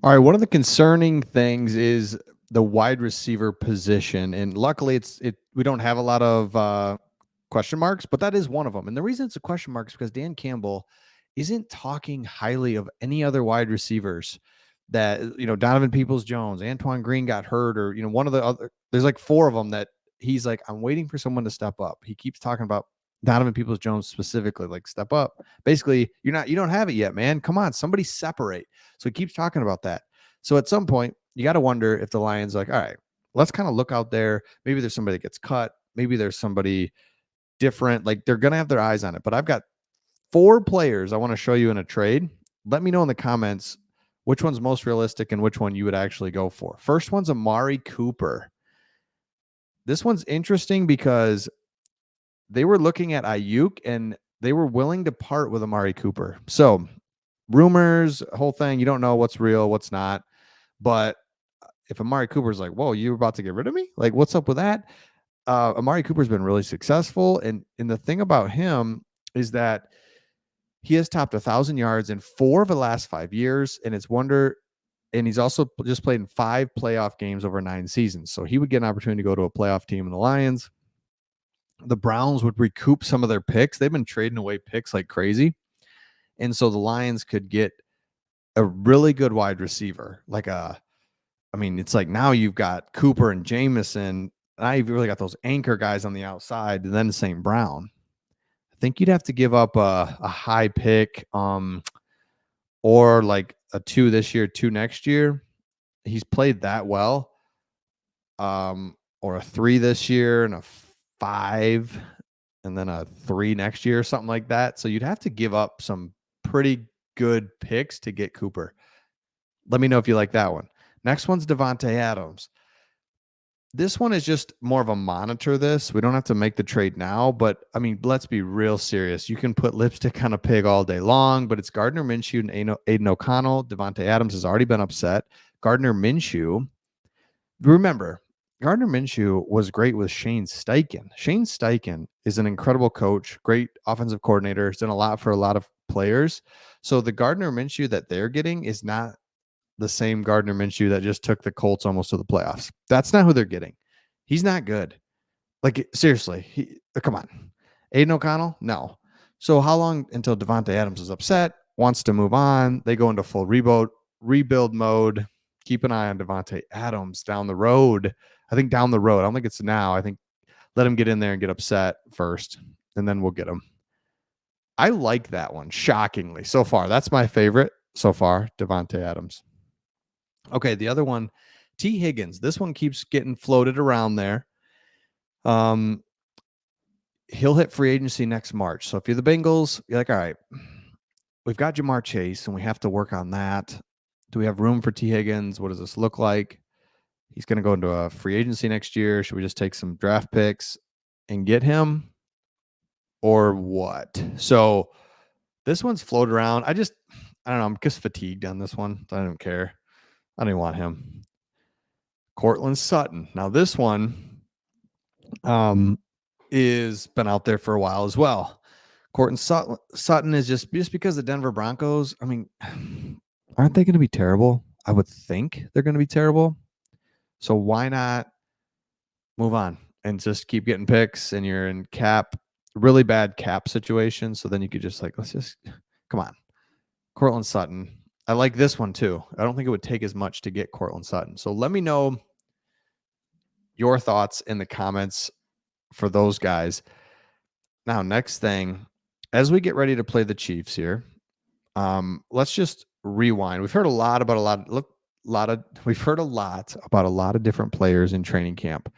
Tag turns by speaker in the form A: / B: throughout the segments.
A: All right, one of the concerning things is the wide receiver position, and luckily, we don't have a lot of question marks, but that is one of them. And the reason it's a question mark is because Dan Campbell isn't talking highly of any other wide receivers. That Donovan Peoples Jones, Antoine Green got hurt, or one of the other. There's like four of them that he's like, I'm waiting for someone to step up. He keeps talking about Donovan Peoples Jones specifically, like step up. Basically, you don't have it yet, man. Come on, somebody separate. So he keeps talking about that. So at some point, you got to wonder if the Lions are like, all right, let's kind of look out there. Maybe there's somebody that gets cut. Maybe there's somebody different. Like they're going to have their eyes on it. But I've got four players I want to show you in a trade. Let me know in the comments which one's most realistic and which one you would actually go for. First one's Amari Cooper. This one's interesting because they were looking at Ayuk and they were willing to part with Amari Cooper. So rumors, whole thing, you don't know what's real, what's not. But if Amari Cooper's like, whoa, you're about to get rid of me? Like, what's up with that? Amari Cooper's been really successful. And the thing about him is that he has topped 1,000 yards in 4 of the last 5 years. And he's also just played in 5 playoff games over 9 seasons. So he would get an opportunity to go to a playoff team in the Lions. The Browns would recoup some of their picks. They've been trading away picks like crazy. And so the Lions could get a really good wide receiver. It's like now you've got Cooper and Jameson. Now you've really got those anchor guys on the outside, and then St. Brown. I think you'd have to give up a high pick, or like a 2 this year, 2 next year. He's played that well. Or a 3 this year and a 5 and then a 3 next year, something like that. So you'd have to give up some pretty good picks to get Cooper. Let me know if you like that one. Next one's Devonte Adams. This one is just more of a monitor this. We don't have to make the trade now, but I mean, let's be real serious. You can put lipstick on a pig all day long, but it's Gardner Minshew and Aiden O'Connell. Devonte Adams has already been upset. Gardner Minshew, remember, Gardner Minshew was great with Shane Steichen. Shane Steichen is an incredible coach, great offensive coordinator, has done a lot for a lot of players. So the Gardner Minshew that they're getting is not the same Gardner Minshew that just took the Colts almost to the playoffs. That's not who they're getting. He's not good. Like, seriously, come on. Aiden O'Connell? No. So how long until Devonte Adams is upset, wants to move on? They go into full rebuild mode. Keep an eye on Devonte Adams down the road. I think down the road. I don't think it's now. I think let him get in there and get upset first, and then we'll get him. I like that one, shockingly, so far. That's my favorite so far, Devonte Adams. Okay, the other one, T. Higgins. This one keeps getting floated around there. He'll hit free agency next March. So if you're the Bengals, you're like, all right, we've got Jamar Chase, and we have to work on that. Do we have room for T. Higgins? What does this look like? He's going to go into a free agency next year. Should we just take some draft picks and get him, or what? So this one's floated around. I don't know. I'm just fatigued on this one. I don't care. I don't even want him. Courtland Sutton. Now this one is been out there for a while as well. Courtland Sutton is just because the Denver Broncos, I mean, aren't they going to be terrible? I would think they're going to be terrible. So why not move on and just keep getting picks, and you're in really bad cap situation. So then you could just let's just come on. Courtland Sutton. I like this one too. I don't think it would take as much to get Courtland Sutton. So let me know your thoughts in the comments for those guys. Now, next thing, as we get ready to play the Chiefs here, let's just rewind. We've heard a lot about a lot of different players in training camp.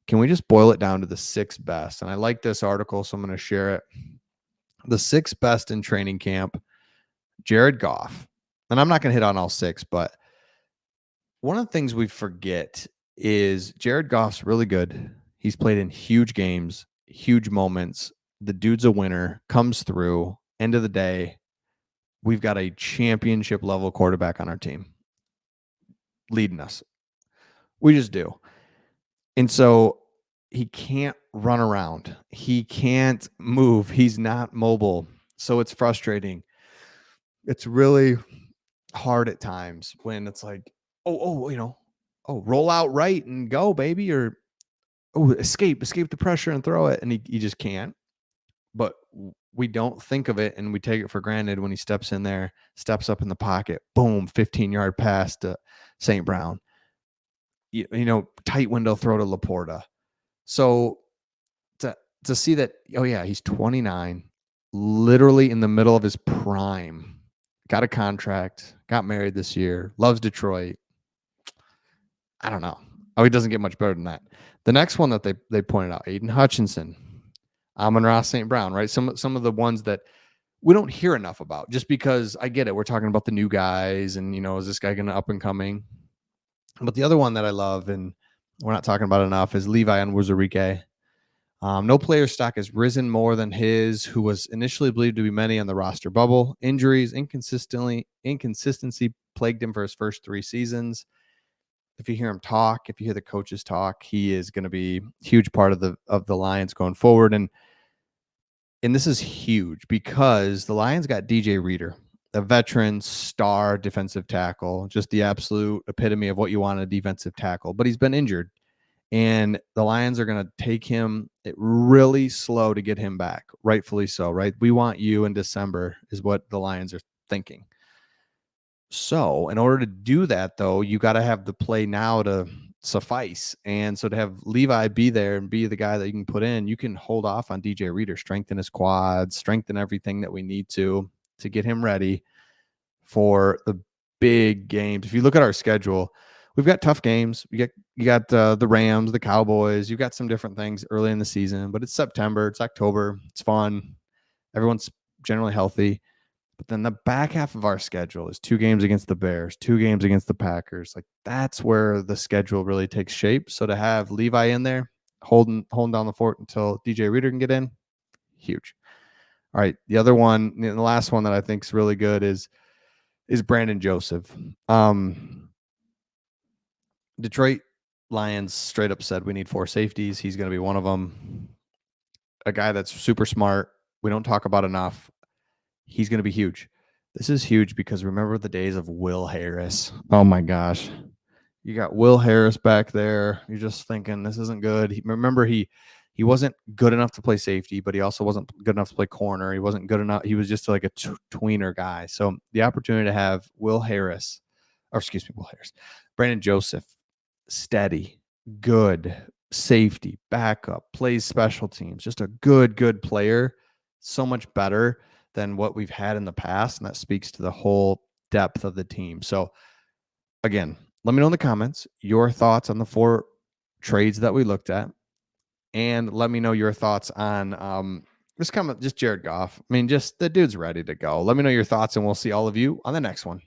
A: Can we just boil it down to the 6 best? And I like this article, so I'm going to share it. The 6 best in training camp, Jared Goff. And I'm not going to hit on all 6, but one of the things we forget is Jared Goff's really good. He's played in huge games, huge moments. The dude's a winner, comes through. End of the day, we've got a championship level quarterback on our team leading us. We just do. And so he can't run around. He can't move. He's not mobile. So it's frustrating. It's really hard at times when it's like, roll out right and go, baby, or escape the pressure and throw it, and he just can't. But we don't think of it, and we take it for granted when he steps in there, steps up in the pocket, boom, 15-yard pass to St. Brown. Tight window throw to Laporta. So to see that, oh yeah, he's 29, literally in the middle of his prime, got a contract, got married this year, loves Detroit. I don't know. Oh, he doesn't get much better than that. The next one that they pointed out, Aiden Hutchinson, Amon-Ra St. Brown, right? Some of the ones that we don't hear enough about, just because I get it. We're talking about the new guys, and is this guy going to up and coming? But the other one that I love, and we're not talking about enough, is Levi Onwuzurike. No player stock has risen more than his, who was initially believed to be many on the roster bubble. Injuries, inconsistency plagued him for his first 3 seasons. If you hear him talk, if you hear the coaches talk, he is going to be a huge part of the Lions going forward. And this is huge because the Lions got DJ Reader, a veteran star defensive tackle, just the absolute epitome of what you want in a defensive tackle. But he's been injured, and the Lions are going to take him really slow to get him back, rightfully so, right? We want you in December is what the Lions are thinking. So in order to do that, though, you got to have the play now to suffice. And so to have Levi be there and be the guy that you can put in, you can hold off on DJ Reader, strengthen his quads, strengthen everything that we need to get him ready for the big games. If you look at our schedule, we've got tough games. You got the Rams, the Cowboys. You've got some different things early in the season, but it's September, it's October, it's fun. Everyone's generally healthy. But then the back half of our schedule is 2 games against the Bears, 2 games against the Packers. Like, that's where the schedule really takes shape. So to have Levi in there, holding down the fort until DJ Reader can get in, huge. All right, the other one, the last one that I think is really good is Brandon Joseph. Detroit Lions straight up said we need 4 safeties. He's going to be one of them. A guy that's super smart. We don't talk about enough. He's going to be huge. This is huge because remember the days of Will Harris. Oh my gosh. You got Will Harris back there. You're just thinking this isn't good. Remember he wasn't good enough to play safety, but he also wasn't good enough to play corner. He wasn't good enough. He was just like a tweener guy. So the opportunity to have Brandon Joseph, steady, good safety, backup, plays special teams, just a good player, so much better than what we've had in the past, and that speaks to the whole depth of the team. So again, let me know in the comments your thoughts on the 4 trades that we looked at, and let me know your thoughts on just Jared Goff. I mean, just the dude's ready to go. Let me know your thoughts, and we'll see all of you on the next one.